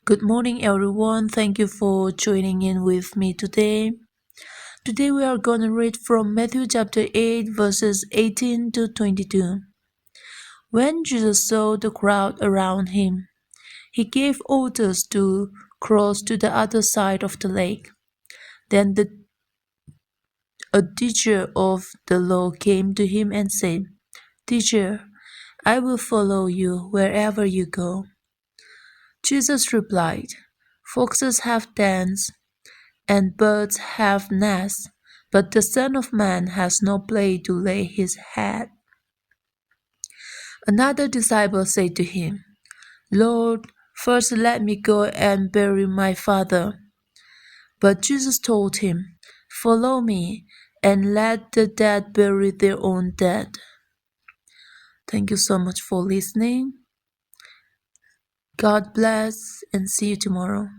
Good morning, everyone. Thank you for joining in with me today. Today we are going to read from Matthew chapter 8, verses 18 to 22. When Jesus saw the crowd around him, he gave orders to cross to the other side of the lake. Then a teacher of the law came to him and said, "Teacher, I will follow you wherever you go." Jesus replied, "Foxes have dens and birds have nests, but the Son of Man has no place to lay his head." Another disciple said to him, "Lord, first let me go and bury my father." But Jesus told him, "Follow me, and let the dead bury their own dead." Thank you so much for listening. God bless, and see you tomorrow.